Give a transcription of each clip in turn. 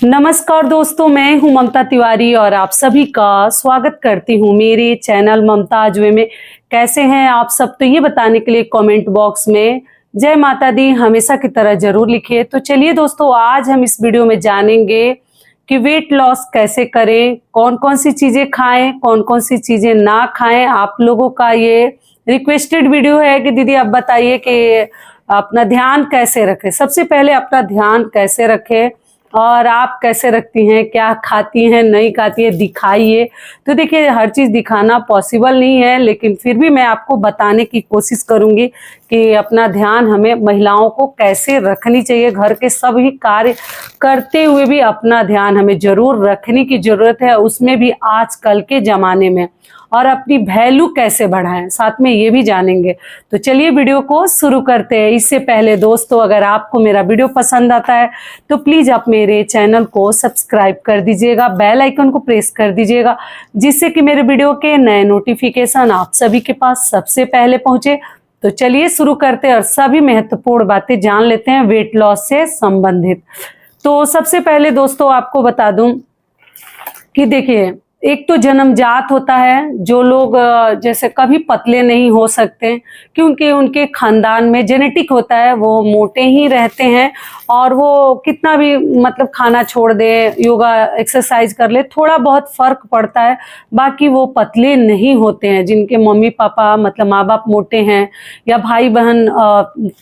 नमस्कार दोस्तों, मैं हूं ममता तिवारी और आप सभी का स्वागत करती हूं मेरे चैनल ममता आजवे में। कैसे हैं आप सब? तो ये बताने के लिए कमेंट बॉक्स में जय माता दी हमेशा की तरह जरूर लिखिए। तो चलिए दोस्तों, आज हम इस वीडियो में जानेंगे कि वेट लॉस कैसे करें, कौन कौन सी चीजें खाएं, कौन कौन सी चीजें ना खाएं। आप लोगों का ये रिक्वेस्टेड वीडियो है कि दीदी आप बताइए कि अपना ध्यान कैसे रखें। सबसे पहले अपना ध्यान कैसे रखें और आप कैसे रखती हैं, क्या खाती हैं, नहीं खाती है, दिखाइए। तो देखिए, हर चीज़ दिखाना पॉसिबल नहीं है, लेकिन फिर भी मैं आपको बताने की कोशिश करूंगी कि अपना ध्यान हमें महिलाओं को कैसे रखनी चाहिए। घर के सभी कार्य करते हुए भी अपना ध्यान हमें जरूर रखने की जरूरत है, उसमें भी आजकल के ज़माने में। और अपनी वैल्यू कैसे बढ़ाएं, साथ में ये भी जानेंगे। तो चलिए वीडियो को शुरू करते हैं। इससे पहले दोस्तों, अगर आपको मेरा वीडियो पसंद आता है तो प्लीज़ आप मेरे चैनल को सब्सक्राइब कर दीजिएगा, बेल आइकन को प्रेस कर दीजिएगा, जिससे कि मेरे वीडियो के नए नोटिफिकेशन आप सभी के पास सबसे पहले पहुंचे। तो चलिए शुरू करते हैं और सभी महत्वपूर्ण बातें जान लेते हैं वेट लॉस से संबंधित। तो सबसे पहले दोस्तों आपको बता दूं कि देखिए, एक तो जन्मजात होता है। जो लोग जैसे कभी पतले नहीं हो सकते क्योंकि उनके खानदान में जेनेटिक होता है, वो मोटे ही रहते हैं और वो कितना भी मतलब खाना छोड़ दे, योगा एक्सरसाइज कर ले, थोड़ा बहुत फर्क पड़ता है, बाकी वो पतले नहीं होते हैं। जिनके मम्मी पापा मतलब माँ बाप मोटे हैं या भाई बहन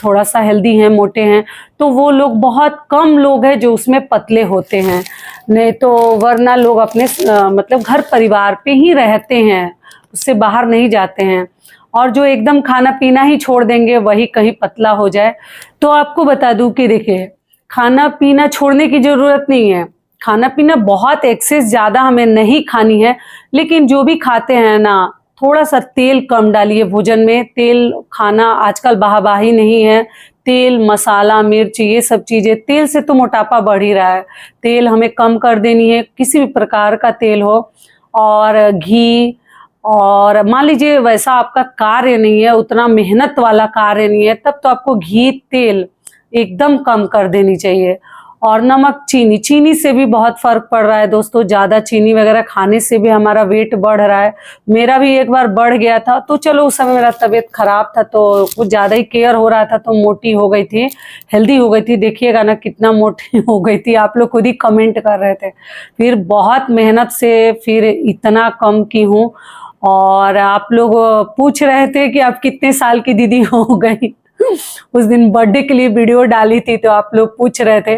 थोड़ा सा हेल्दी हैं, मोटे हैं, तो वो लोग, बहुत कम लोग हैं जो उसमें पतले होते हैं। नहीं तो वरना लोग अपने मतलब घर परिवार पे ही रहते हैं, उससे बाहर नहीं जाते हैं। और जो एकदम खाना पीना ही छोड़ देंगे वही कहीं पतला हो जाए। तो आपको बता दूं कि देखिए, खाना पीना छोड़ने की जरूरत नहीं है। खाना पीना बहुत एक्सेस ज़्यादा हमें नहीं खानी है, लेकिन जो भी खाते हैं ना, थोड़ा सा तेल कम डालिए भोजन में। तेल खाना आजकल बाही नहीं है। तेल, मसाला, मिर्च, ये सब चीज़ें, तेल से तो मोटापा बढ़ ही रहा है। तेल हमें कम कर देनी है, किसी भी प्रकार का तेल हो। और घी, और मान लीजिए वैसा आपका कार्य नहीं है, उतना मेहनत वाला कार्य नहीं है, तब तो आपको घी, तेल एकदम कम कर देनी चाहिए। और नमक, चीनी, चीनी से भी बहुत फर्क पड़ रहा है दोस्तों। ज़्यादा चीनी वगैरह खाने से भी हमारा वेट बढ़ रहा है। मेरा भी एक बार बढ़ गया था, तो चलो उस समय मेरा तबीयत खराब था तो कुछ ज़्यादा ही केयर हो रहा था, तो मोटी हो गई थी, हेल्दी हो गई थी। देखिएगा ना कितना मोटी हो गई थी, आप लोग खुद ही कमेंट कर रहे थे। फिर बहुत मेहनत से फिर इतना कम की हूँ। और आप लोग पूछ रहे थे कि आप कितने साल की दीदी हो गई। उस दिन बर्थडे के लिए वीडियो डाली थी तो आप लोग पूछ रहे थे।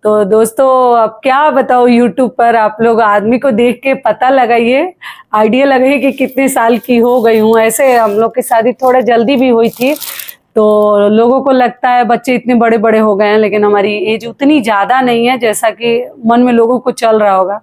तो दोस्तों अब क्या बताओ, यूट्यूब पर आप लोग आदमी को देख के पता लगाइए, आइडिया लगाइए कि कितने साल की हो गई हूँ। ऐसे हम लोग की शादी थोड़ा जल्दी भी हुई थी, तो लोगों को लगता है बच्चे इतने बड़े बड़े हो गए हैं, लेकिन हमारी एज उतनी ज़्यादा नहीं है जैसा कि मन में लोगों को चल रहा होगा।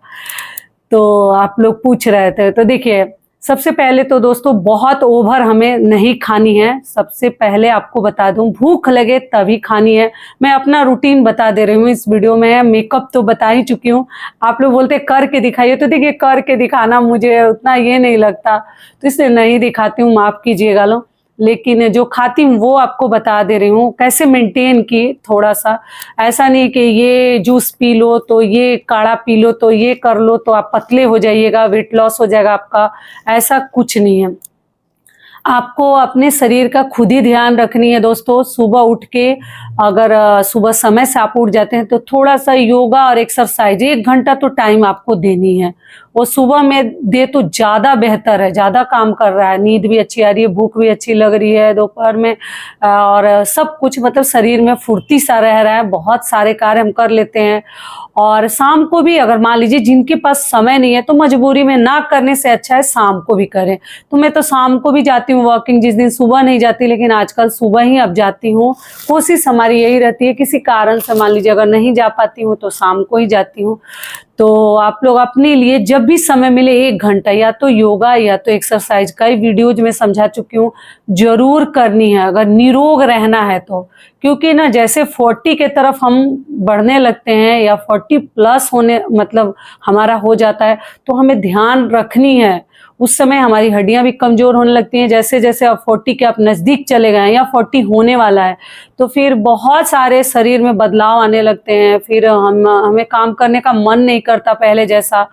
तो आप लोग पूछ रहे थे। तो देखिए, सबसे पहले तो दोस्तों बहुत ओवर हमें नहीं खानी है। सबसे पहले आपको बता दूं, भूख लगे तभी खानी है। मैं अपना रूटीन बता दे रही हूँ इस वीडियो में। मेकअप तो बता ही चुकी हूँ। आप लोग बोलते करके दिखाइए, तो देखिए करके दिखाना मुझे उतना ये नहीं लगता, तो इसलिए नहीं दिखाती हूँ, माफ़ कीजिएगा लो। लेकिन जो खाती हूँ वो आपको बता दे रही हूँ कैसे मेंटेन की। थोड़ा सा ऐसा नहीं कि ये जूस पी लो, तो ये काढ़ा पी लो, तो ये कर लो तो आप पतले हो जाइएगा, वेट लॉस हो जाएगा आपका। ऐसा कुछ नहीं है। आपको अपने शरीर का खुद ही ध्यान रखनी है दोस्तों। सुबह उठ के, अगर सुबह समय से आप उठ जाते हैं तो थोड़ा सा योगा और एक्सरसाइज 1 घंटा तो टाइम आपको देनी है। वो सुबह में दे तो ज़्यादा बेहतर है, ज़्यादा काम कर रहा है, नींद भी अच्छी आ रही है, भूख भी अच्छी लग रही है दोपहर में, और सब कुछ मतलब शरीर में फुर्ती सा रह रहा है, बहुत सारे कार्य हम कर लेते हैं। और शाम को भी अगर मान लीजिए जिनके पास समय नहीं है तो मजबूरी में ना करने से अच्छा है शाम को भी करें। तो मैं तो शाम को भी जाती हूँ वॉकिंग, जिस दिन सुबह नहीं जाती, लेकिन आजकल सुबह ही अब जाती हूँ। कोशिश हमारी यही रहती है, किसी कारण से मान लीजिए अगर नहीं जा पाती हूँ तो शाम को ही जाती हूँ। तो आप लोग अपने लिए जब भी समय मिले 1 घंटा या तो योगा या तो एक्सरसाइज, कई वीडियोज में समझा चुकी हूँ, जरूर करनी है अगर निरोग रहना है तो। क्योंकि ना जैसे 40 के तरफ हम बढ़ने लगते हैं या 40 प्लस होने मतलब हमारा हो जाता है, तो हमें ध्यान रखनी है उस समय हमारी हड्डियां भी कमजोर होने लगती हैं। जैसे जैसे अब 40 के आप नजदीक चले गए हैं या 40 होने वाला है, तो फिर बहुत सारे शरीर में बदलाव आने लगते हैं। फिर हमें काम करने का मन नहीं करता पहले जैसा,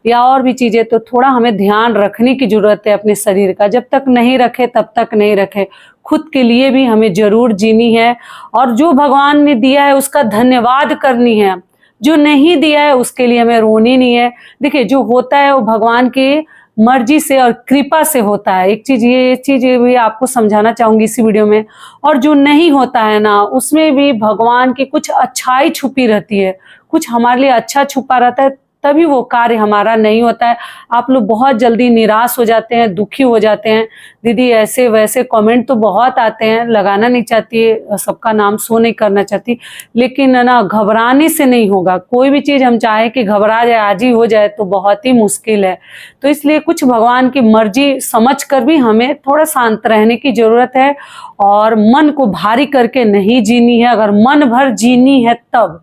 या और भी चीजें। तो थोड़ा हमें ध्यान रखने की जरूरत है अपने शरीर का। जब तक नहीं रखे तब तक नहीं रखे। खुद के लिए भी हमें जरूर जीनी है, और जो भगवान ने दिया है उसका धन्यवाद करनी है। जो नहीं दिया है उसके लिए हमें रोनी नहीं है। देखिए, जो होता है वो भगवान की मर्जी से और कृपा से होता है। एक चीज ये भी आपको समझाना चाहूंगी इसी वीडियो में। और जो नहीं होता है ना, उसमें भी भगवान की कुछ अच्छाई छुपी रहती है, कुछ हमारे लिए अच्छा छुपा रहता है, तभी वो कार्य हमारा नहीं होता है। आप लोग बहुत जल्दी निराश हो जाते हैं, दुखी हो जाते हैं। दीदी ऐसे वैसे कमेंट तो बहुत आते हैं, लगाना नहीं चाहती है, सबका नाम शो नहीं करना चाहती, लेकिन ना घबराने से नहीं होगा। कोई भी चीज हम चाहे कि घबरा जाए, आज ही हो जाए, तो बहुत ही मुश्किल है। तो इसलिए कुछ भगवान की मर्जी समझ कर भी हमें थोड़ा शांत रहने की जरूरत है, और मन को भारी करके नहीं जीनी है। अगर मन भर जीनी है तब,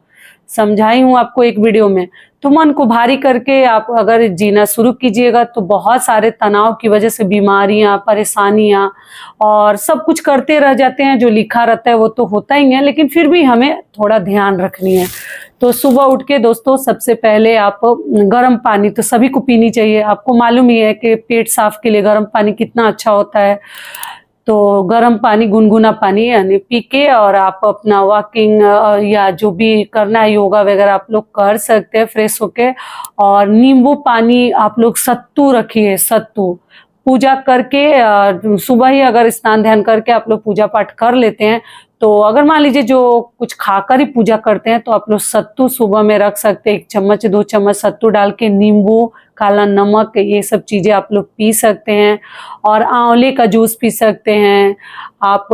समझाई हूं आपको एक वीडियो में, तो मन को भारी करके आप अगर जीना शुरू कीजिएगा तो बहुत सारे तनाव की वजह से बीमारियां, परेशानियां और सब कुछ करते रह जाते हैं। जो लिखा रहता है वो तो होता ही है, लेकिन फिर भी हमें थोड़ा ध्यान रखनी है। तो सुबह उठ के दोस्तों सबसे पहले आप गर्म पानी तो सभी को पीनी चाहिए। आपको मालूम ही है कि पेट साफ के लिए गर्म पानी कितना अच्छा होता है। तो गर्म पानी, गुनगुना पानी यानी पी के, और आप अपना वॉकिंग या जो भी करना है, योगा वगैरह आप लोग कर सकते हैं फ्रेश होके। और नींबू पानी आप लोग, सत्तू रखिए, सत्तू पूजा करके सुबह ही अगर स्नान ध्यान करके आप लोग पूजा पाठ कर लेते हैं, तो अगर मान लीजिए जो कुछ खाकर ही पूजा करते हैं, तो आप लोग सत्तू सुबह में रख सकते हैं। 1 चम्मच 2 चम्मच सत्तू डाल के, नींबू, काला नमक, ये सब चीजें आप लोग पी सकते हैं। और आंवले का जूस पी सकते हैं आप।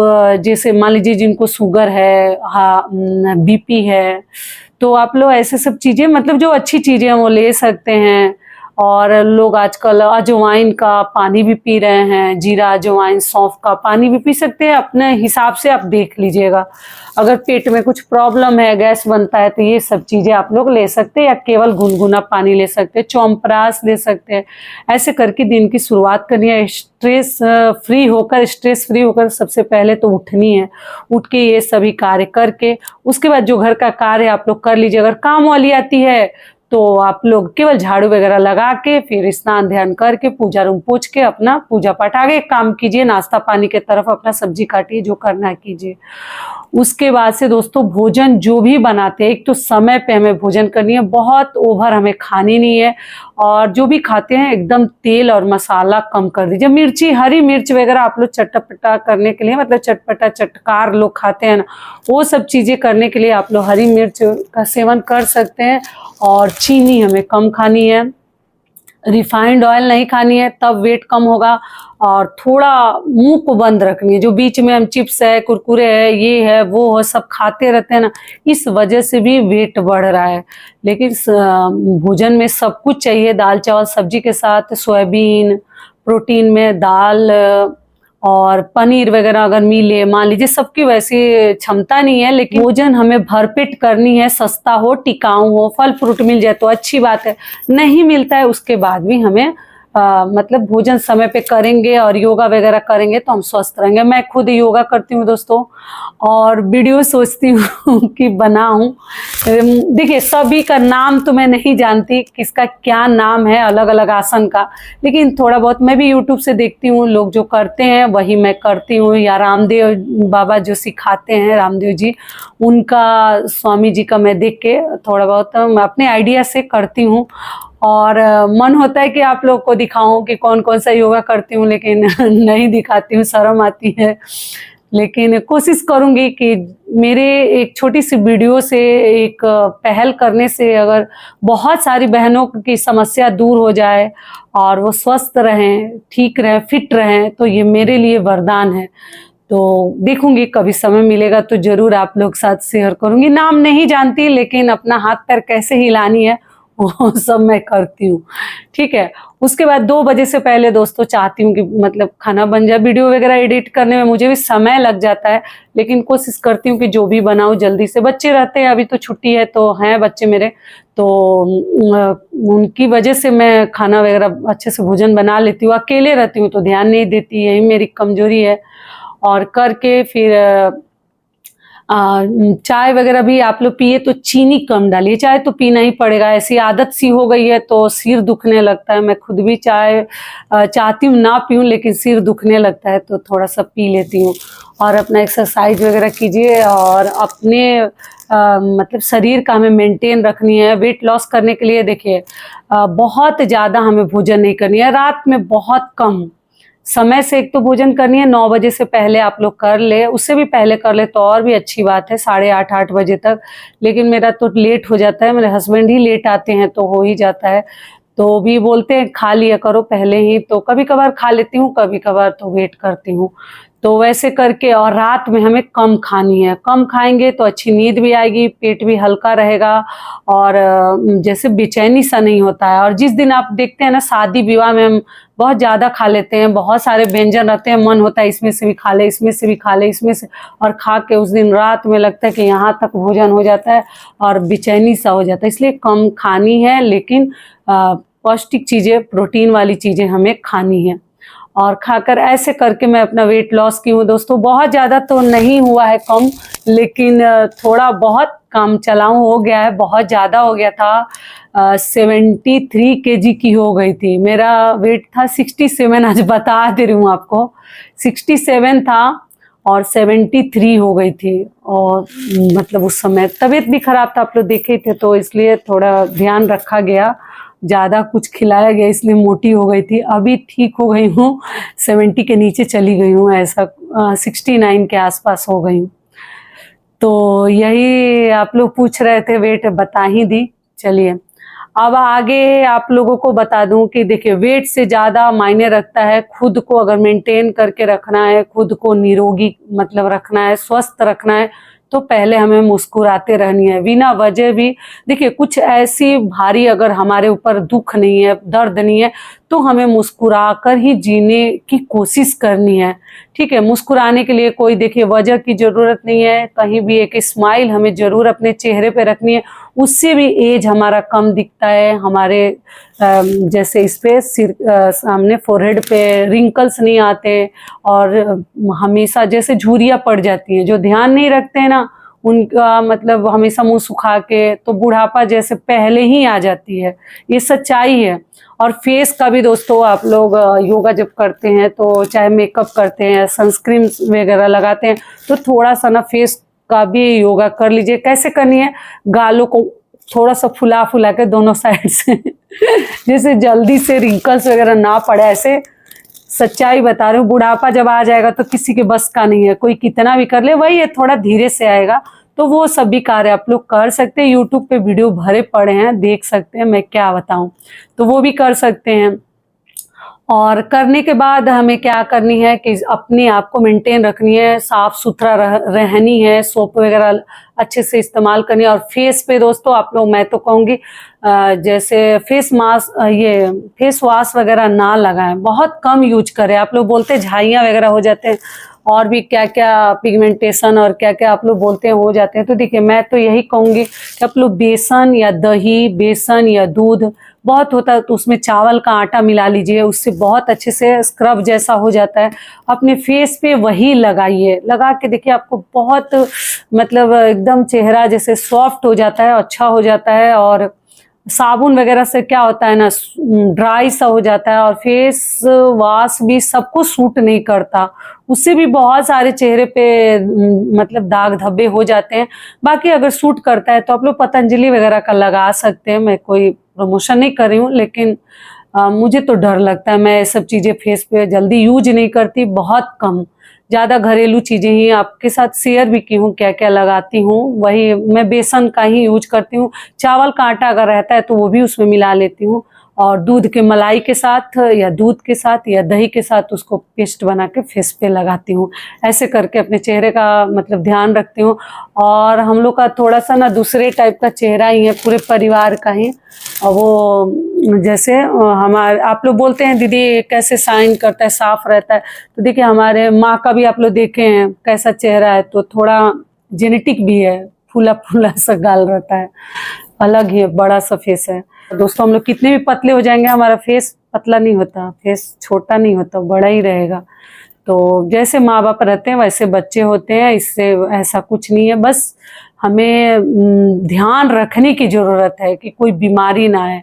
जैसे मान लीजिए जिनको शुगर है, बीपी है, तो आप लोग ऐसे सब चीजें, मतलब जो अच्छी चीजें हैं वो ले सकते हैं। और लोग आजकल अजवाइन का पानी भी पी रहे हैं, जीरा, अजवाइन, सौंफ का पानी भी पी सकते हैं। अपने हिसाब से आप देख लीजिएगा। अगर पेट में कुछ प्रॉब्लम है, गैस बनता है, तो ये सब चीजें आप लोग ले सकते हैं, या केवल गुनगुना पानी ले सकते हैं, च्यवनप्राश ले सकते हैं। ऐसे करके दिन की शुरुआत करनी है। स्ट्रेस फ्री होकर सबसे पहले तो उठनी है। उठ के ये सभी कार्य करके उसके बाद जो घर का कार्य आप लोग कर लीजिए। अगर काम वाली आती है तो आप लोग केवल झाड़ू वगैरह लगा के, फिर स्नान ध्यान करके, पूजा रूम पोंछ के अपना पूजा पाठ आगे काम कीजिए। नाश्ता पानी के तरफ अपना सब्जी काटिए, जो करना है कीजिए। उसके बाद से दोस्तों भोजन जो भी बनाते हैं, एक तो समय पे हमें भोजन करनी है, बहुत ओवर हमें खानी नहीं है। और जो भी खाते हैं एकदम तेल और मसाला कम कर दीजिए। मिर्ची, हरी मिर्च वगैरह आप लोग चटपटा करने के लिए, मतलब चटपटा चटकार लोग खाते हैं ना, वो सब चीज़ें करने के लिए आप लोग हरी मिर्च का सेवन कर सकते हैं। और चीनी हमें कम खानी है, रिफाइंड ऑयल नहीं खानी है, तब वेट कम होगा। और थोड़ा मुंह को बंद रखनी है। जो बीच में हम चिप्स है, कुरकुरे है, ये है वो है, सब खाते रहते हैं ना, इस वजह से भी वेट बढ़ रहा है। लेकिन भोजन में सब कुछ चाहिए, दाल चावल सब्जी के साथ सोयाबीन, प्रोटीन में दाल और पनीर वगैरह अगर मिले। मान लीजिए सबकी वैसी क्षमता नहीं है, लेकिन भोजन हमें भरपेट करनी है, सस्ता हो, टिकाऊ हो, फल फ्रूट मिल जाए तो अच्छी बात है। नहीं मिलता है उसके बाद भी हमें मतलब भोजन समय पे करेंगे और योगा वगैरह करेंगे तो हम स्वस्थ रहेंगे। मैं खुद योगा करती हूँ दोस्तों, और वीडियो सोचती हूँ कि बनाऊं। देखिए, सभी का नाम तो मैं नहीं जानती, किसका क्या नाम है अलग अलग आसन का, लेकिन थोड़ा बहुत मैं भी यूट्यूब से देखती हूँ, लोग जो करते हैं वही मैं करती हूँ। या रामदेव बाबा जो सिखाते हैं, रामदेव जी, उनका, स्वामी जी का मैं देख के थोड़ा बहुत मैं अपने आइडिया से करती हूँ। और मन होता है कि आप लोग को दिखाऊं कि कौन कौन सा योगा करती हूँ, लेकिन नहीं दिखाती हूँ, शर्म आती है। लेकिन कोशिश करूंगी कि मेरे एक छोटी सी वीडियो से, एक पहल करने से अगर बहुत सारी बहनों की समस्या दूर हो जाए और वो स्वस्थ रहें, ठीक रहें, फिट रहें, तो ये मेरे लिए वरदान है। तो देखूंगी कभी समय मिलेगा तो जरूर आप लोग साथ शेयर करूंगी। नाम नहीं जानती, लेकिन अपना हाथ पैर कैसे हिलानी है वो सब मैं करती हूँ। ठीक है। उसके बाद 2 बजे से पहले दोस्तों चाहती हूँ कि मतलब खाना बन जाए। वीडियो वगैरह एडिट करने में मुझे भी समय लग जाता है, लेकिन कोशिश करती हूँ कि जो भी बनाऊँ जल्दी से। बच्चे रहते हैं, अभी तो छुट्टी है तो हैं बच्चे मेरे, तो उनकी वजह से मैं खाना वगैरह अच्छे से भोजन बना लेती हूँ। अकेले रहती हूँ तो ध्यान नहीं देती, यही मेरी कमजोरी है। और करके फिर चाय वगैरह भी आप लोग पिए तो चीनी कम डालिए, चाय तो पीना ही पड़ेगा, ऐसी आदत सी हो गई है तो सिर दुखने लगता है। मैं खुद भी चाय चाहती हूँ ना पीऊँ, लेकिन सिर दुखने लगता है तो थोड़ा सा पी लेती हूँ। और अपना एक्सरसाइज वगैरह कीजिए और अपने मतलब शरीर का हमें मेंटेन रखनी है। वेट लॉस करने के लिए देखिए बहुत ज़्यादा हमें भोजन नहीं करनी है, रात में बहुत कम समय से एक तो भोजन करनी है। 9 बजे से पहले आप लोग कर ले, उससे भी पहले कर ले तो और भी अच्छी बात है, 8:30-8 बजे तक। लेकिन मेरा तो लेट हो जाता है, मेरे हस्बैंड ही लेट आते हैं तो हो ही जाता है। तो भी बोलते हैं खा लिया करो पहले ही, तो कभी कभार खा लेती हूँ, कभी कभार तो वेट करती हूँ। तो वैसे करके, और रात में हमें कम खानी है, कम खाएंगे तो अच्छी नींद भी आएगी, पेट भी हल्का रहेगा और जैसे बेचैनी सा नहीं होता है। और जिस दिन आप देखते हैं ना शादी विवाह में हम बहुत ज़्यादा खा लेते हैं, बहुत सारे व्यंजन रहते हैं, मन होता है इसमें से भी खा ले, इसमें से भी खा ले, इसमें से, और खा के उस दिन रात में लगता है कि यहाँ तक भोजन हो जाता है और बेचैनी सा हो जाता है। इसलिए कम खानी है, लेकिन पौष्टिक चीज़ें, प्रोटीन वाली चीज़ें हमें खानी है। और खाकर ऐसे करके मैं अपना वेट लॉस की हूँ दोस्तों। बहुत ज़्यादा तो नहीं हुआ है कम, लेकिन थोड़ा बहुत कम चलाऊँ हो गया है, बहुत ज़्यादा हो गया था। 73 kg की हो गई थी, मेरा वेट था 67, आज बता दे रही हूँ आपको, 67 था और 73 हो गई थी। और मतलब उस समय तबीयत भी खराब था, आप लोग देखे थे, तो इसलिए थोड़ा ध्यान रखा गया, ज़्यादा कुछ खिलाया गया इसलिए मोटी हो गई थी। अभी ठीक हो गई हूँ, 70 के नीचे चली गई हूँ, ऐसा 69 के आसपास हो गई हूँ। तो यही आप लोग पूछ रहे थे, वेट बता ही दी। चलिए अब आगे आप लोगों को बता दूं कि देखिए वेट से ज़्यादा मायने रखता है खुद को अगर मेंटेन करके रखना है, खुद को निरोगी मतलब रखना है, स्वस्थ रखना है, तो पहले हमें मुस्कुराते रहनी है बिना वजह भी। देखिए कुछ ऐसी भारी अगर हमारे ऊपर दुख नहीं है, दर्द नहीं है, तो हमें मुस्कुरा कर ही जीने की कोशिश करनी है। ठीक है, मुस्कुराने के लिए कोई देखिए वजह की ज़रूरत नहीं है, कहीं भी एक स्माइल हमें ज़रूर अपने चेहरे पे रखनी है, उससे भी एज हमारा कम दिखता है। हमारे जैसे इस पे सिर सामने फोरहेड पे रिंकल्स नहीं आते, और हमेशा जैसे झुर्रियाँ पड़ जाती हैं, जो ध्यान नहीं रखते हैं ना उनका मतलब हमेशा मुंह सुखा के, तो बुढ़ापा जैसे पहले ही आ जाती है, ये सच्चाई है। और फेस का भी दोस्तों आप लोग योगा जब करते हैं तो चाहे मेकअप करते हैं, सनस्क्रीन वगैरह लगाते हैं, तो थोड़ा सा ना फेस का भी योगा कर लीजिए। कैसे करनी है, गालों को थोड़ा सा फुला फुला के दोनों साइड से जैसे जल्दी से रिंकल्स वगैरह ना पड़े, ऐसे सच्चाई बता रही हूँ। बुढ़ापा जब आ जाएगा तो किसी के बस का नहीं है, कोई कितना भी कर ले, वही है थोड़ा धीरे से आएगा। तो वो सभी कार्य आप लोग कर सकते हैं, यूट्यूब पे वीडियो भरे पड़े हैं, देख सकते हैं, मैं क्या बताऊं, तो वो भी कर सकते हैं। और करने के बाद हमें क्या करनी है कि अपने आप को मेंटेन रखनी है, साफ सुथरा रहनी है, सोप वगैरह अच्छे से इस्तेमाल करनी है। और फेस पे दोस्तों आप लोग, मैं तो कहूँगी जैसे फेस मास्क, ये फेस वॉश वगैरह ना लगाएं, बहुत कम यूज करें। आप लोग बोलते हैं झाइयाँ वगैरह हो जाते हैं, और भी क्या क्या पिगमेंटेशन और क्या क्या आप लोग बोलते हैं हो जाते हैं। तो देखिए मैं तो यही कहूँगी कि आप लोग बेसन या दही, बेसन या दूध बहुत होता है तो उसमें चावल का आटा मिला लीजिए, उससे बहुत अच्छे से स्क्रब जैसा हो जाता है। अपने फेस पे वही लगाइए, लगा के देखिए आपको बहुत मतलब एकदम चेहरा जैसे सॉफ्ट हो जाता है, अच्छा हो जाता है। और साबुन वगैरह से क्या होता है ना, ड्राई सा हो जाता है, और फेस वॉश भी सबको सूट नहीं करता, उससे भी बहुत सारे चेहरे पे मतलब दाग धब्बे हो जाते हैं। बाकी अगर सूट करता है तो आप लोग पतंजलि वगैरह का लगा सकते हैं। मैं कोई प्रमोशन नहीं कर रही हूँ, लेकिन मुझे तो डर लगता है, मैं ये सब चीज़ें फेस पे जल्दी यूज नहीं करती, बहुत कम, ज़्यादा घरेलू चीज़ें ही आपके साथ शेयर भी की हूँ, क्या क्या लगाती हूँ। वही मैं बेसन का ही यूज करती हूँ, चावल का आटा अगर रहता है तो वो भी उसमें मिला लेती हूँ, और दूध के मलाई के साथ या दूध के साथ या दही के साथ उसको पेस्ट बना के फेस पे लगाती हूँ। ऐसे करके अपने चेहरे का मतलब ध्यान रखती हूँ। और हम लोग का थोड़ा सा ना दूसरे टाइप का चेहरा ही है, पूरे परिवार का ही, और वो जैसे हमारे आप लोग बोलते हैं दीदी कैसे शाइन करता है, साफ रहता है, तो देखिए हमारे माँ का भी आप लोग देखे हैं कैसा चेहरा है, तो थोड़ा जेनेटिक भी है, फूला फूला सा गाल रहता है, अलग ही बड़ा सा फेस है। दोस्तों हम लोग कितने भी पतले हो जाएंगे हमारा फेस पतला नहीं होता, फेस छोटा नहीं होता, बड़ा ही रहेगा। तो जैसे माँ बाप रहते हैं वैसे बच्चे होते हैं, इससे ऐसा कुछ नहीं है। बस हमें ध्यान रखने की ज़रूरत है कि कोई बीमारी ना आए।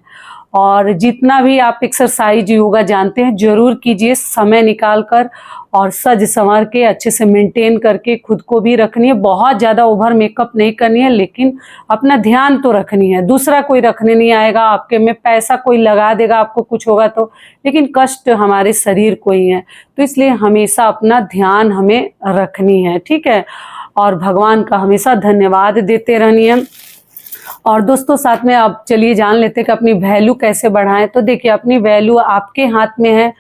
और जितना भी आप एक्सरसाइज योगा जानते हैं जरूर कीजिए, समय निकाल कर, और सज संवर के अच्छे से मेंटेन करके खुद को भी रखनी है। बहुत ज़्यादा ओवर मेकअप नहीं करनी है, लेकिन अपना ध्यान तो रखनी है। दूसरा कोई रखने नहीं आएगा आपके में, पैसा कोई लगा देगा आपको कुछ होगा तो, लेकिन कष्ट हमारे शरीर को ही है। तो इसलिए हमेशा अपना ध्यान हमें रखनी है, ठीक है। और भगवान का हमेशा धन्यवाद देते रहनी है। और दोस्तों साथ में आप चलिए जान लेते हैं कि अपनी वैल्यू कैसे बढ़ाएं। तो देखिए अपनी वैल्यू आपके हाथ में है।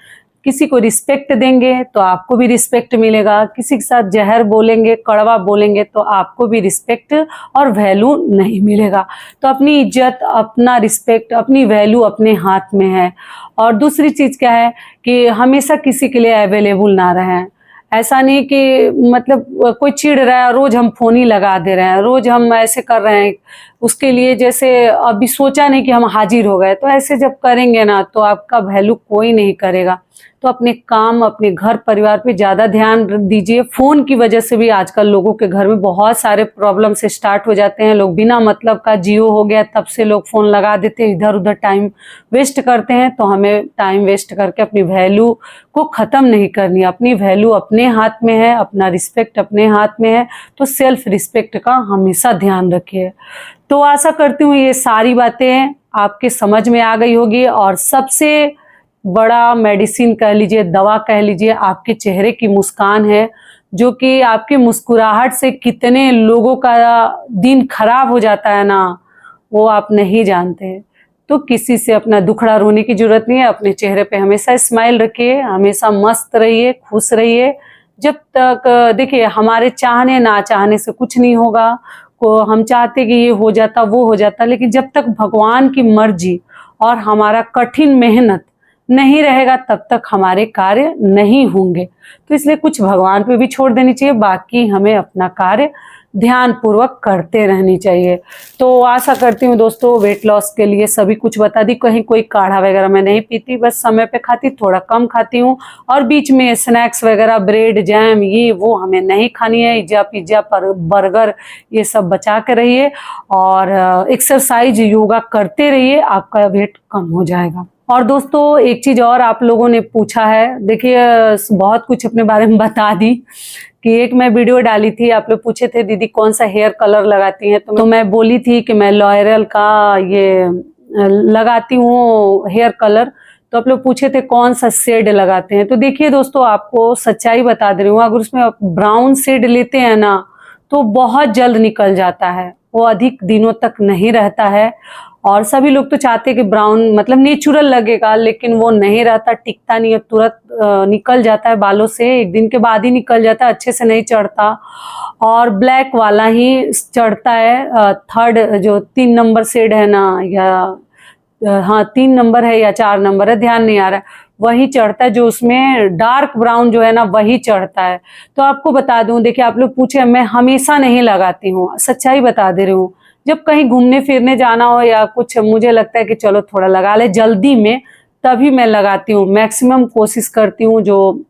किसी को रिस्पेक्ट देंगे तो आपको भी रिस्पेक्ट मिलेगा, किसी के साथ जहर बोलेंगे, कड़वा बोलेंगे तो आपको भी रिस्पेक्ट और वैल्यू नहीं मिलेगा। तो अपनी इज्जत, अपना रिस्पेक्ट, अपनी वैल्यू अपने हाथ में है। और दूसरी चीज़ क्या है कि हमेशा किसी के लिए अवेलेबल ना रहें। ऐसा नहीं कि मतलब कोई चिढ़ रहा है रोज हम फोन ही लगा दे रहे हैं, रोज हम ऐसे कर रहे हैं उसके लिए, जैसे अभी सोचा नहीं कि हम हाजिर हो गए। तो ऐसे जब करेंगे ना तो आपका वैल्यू कोई नहीं करेगा। तो अपने काम, अपने घर परिवार पे ज़्यादा ध्यान दीजिए। फ़ोन की वजह से भी आजकल लोगों के घर में बहुत सारे प्रॉब्लम से स्टार्ट हो जाते हैं। लोग बिना मतलब का, जियो हो गया तब से लोग फ़ोन लगा देते हैं, इधर उधर टाइम वेस्ट करते हैं। तो हमें टाइम वेस्ट करके अपनी वैल्यू को ख़त्म नहीं करनी। अपनी वैल्यू अपने हाथ में है, अपना रिस्पेक्ट अपने हाथ में है। तो सेल्फ रिस्पेक्ट का हमेशा ध्यान रखिए। तो आशा करती हूँ ये सारी बातें आपके समझ में आ गई होगी। और सबसे बड़ा मेडिसिन कह लीजिए, दवा कह लीजिए, आपके चेहरे की मुस्कान है, जो कि आपकी मुस्कुराहट से कितने लोगों का दिन खराब हो जाता है ना, वो आप नहीं जानते। तो किसी से अपना दुखड़ा रोने की जरूरत नहीं है। अपने चेहरे पे हमेशा स्माइल रखिए, हमेशा मस्त रहिए, खुश रहिए। जब तक देखिए हमारे चाहने ना चाहने से कुछ नहीं होगा। को हम चाहते कि ये हो जाता, वो हो जाता, लेकिन जब तक भगवान की मर्जी और हमारा कठिन मेहनत नहीं रहेगा तब तक हमारे कार्य नहीं होंगे। तो इसलिए कुछ भगवान पे भी छोड़ देनी चाहिए, बाकी हमें अपना कार्य ध्यान पूर्वक करते रहनी चाहिए। तो आशा करती हूँ दोस्तों वेट लॉस के लिए सभी कुछ बता दी। कहीं कोई काढ़ा वगैरह मैं नहीं पीती, बस समय पे खाती, थोड़ा कम खाती हूँ। और बीच में स्नैक्स वगैरह, ब्रेड, जैम, ये वो हमें नहीं खानी है। पिज्जा पर बर्गर ये सब बचा के रहिए। और एक्सरसाइज, योगा करते रहिए, आपका वेट कम हो जाएगा। और दोस्तों एक चीज़ और आप लोगों ने पूछा है, देखिए बहुत कुछ अपने बारे में बता दी कि एक मैं वीडियो डाली थी, आप लोग पूछे थे दीदी कौन सा हेयर कलर लगाती हैं, तो मैं बोली थी कि मैं लॉयरल का ये लगाती हूँ हेयर कलर। तो आप लोग पूछे थे कौन सा शेड लगाते हैं। तो देखिए दोस्तों आपको सच्चाई बता दे रही हूँ, अगर उसमें आप ब्राउन शेड लेते हैं ना तो बहुत जल्द निकल जाता है, वो अधिक दिनों तक नहीं रहता है। और सभी लोग तो चाहते हैं कि ब्राउन मतलब नेचुरल लगेगा, लेकिन वो नहीं रहता, टिकता नहीं है, तुरंत निकल जाता है बालों से, एक दिन के बाद ही निकल जाता है, अच्छे से नहीं चढ़ता। और ब्लैक वाला ही चढ़ता है। थर्ड जो 3 नंबर शेड है ना, या हाँ 3 नंबर है या 4 नंबर है, ध्यान नहीं आ रहा है, वही चढ़ता है। जो उसमें डार्क ब्राउन जो है ना वही चढ़ता है। तो आपको बता दूं, देखिए आप लोग पूछे, मैं हमेशा नहीं लगाती हूँ, सच्चाई बता दे रही हूँ। जब कहीं घूमने फिरने जाना हो या कुछ मुझे लगता है कि चलो थोड़ा लगा ले जल्दी में, तभी मैं लगाती हूँ। मैक्सिमम कोशिश करती हूँ जो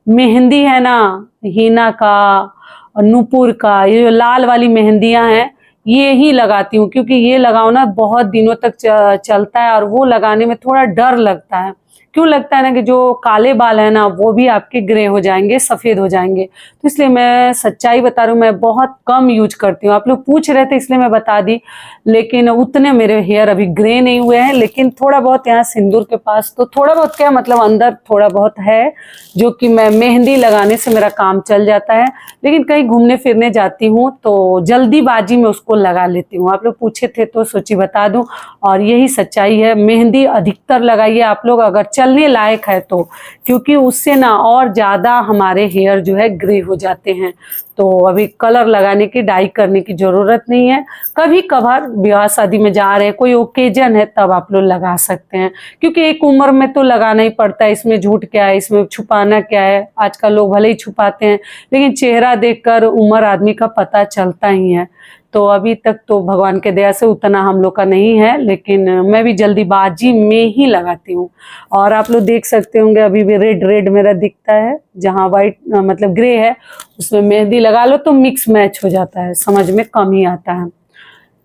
मेहंदी है ना, हीना का, नूपुर का, ये जो लाल वाली मेहंदियाँ हैं ये ही लगाती हूँ, क्योंकि ये लगाओ ना बहुत दिनों तक चलता है। और वो लगाने में थोड़ा डर लगता है। क्यों लगता है ना कि जो काले बाल है ना वो भी आपके ग्रे हो जाएंगे, सफ़ेद हो जाएंगे। तो इसलिए मैं सच्चाई बता रही हूँ, मैं बहुत कम यूज करती हूँ। आप लोग पूछ रहे थे इसलिए मैं बता दी, लेकिन उतने मेरे हेयर अभी ग्रे नहीं हुए हैं। लेकिन थोड़ा बहुत यहाँ सिंदूर के पास, तो थोड़ा बहुत क्या मतलब अंदर थोड़ा बहुत है, जो कि मैं मेहंदी लगाने से मेरा काम चल जाता है। लेकिन कहीं घूमने फिरने जाती हूँ तो जल्दीबाजी में उसको लगा लेती हूँ। आप लोग पूछे थे तो सोची बता दूँ, और यही सच्चाई है। मेहंदी अधिकतर लगाइए आप लोग, अगर चलने लायक है तो, क्योंकि उससे ना और ज़्यादा हमारे हेयर जो है ग्रे हो जाते हैं। तो अभी कलर लगाने की, डाई करने की ज़रूरत नहीं है। कभी कभार ब्याह शादी में जा रहे हैं, कोई ओकेजन है, तब आप लोग लगा सकते हैं, क्योंकि एक उम्र में तो लगाना ही पड़ता है। इसमें झूठ क्या है, इसमें छुपाना क्या है। आजकल लोग भले ही छुपाते हैं, लेकिन चेहरा देखकर उम्र आदमी का पता चलता ही है। तो अभी तक तो भगवान के दया से उतना हम लोग का नहीं है, लेकिन मैं भी जल्दीबाजी में ही लगाती हूँ। और आप लोग देख सकते होंगे अभी भी रेड रेड मेरा दिखता है, जहाँ वाइट मतलब ग्रे है उसमें मेहंदी लगा लो तो मिक्स मैच हो जाता है, समझ में कम ही आता है।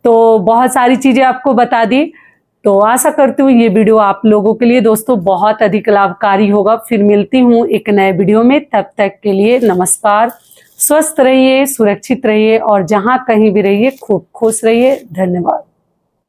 तो बहुत सारी चीज़ें आपको बता दी। तो आशा करती हूँ ये वीडियो आप लोगों के लिए दोस्तों बहुत अधिक लाभकारी होगा। फिर मिलती हूँ एक नए वीडियो में, तब तक के लिए नमस्कार। स्वस्थ रहिए, सुरक्षित रहिए और जहाँ कहीं भी रहिए खूब खुश रहिए। धन्यवाद।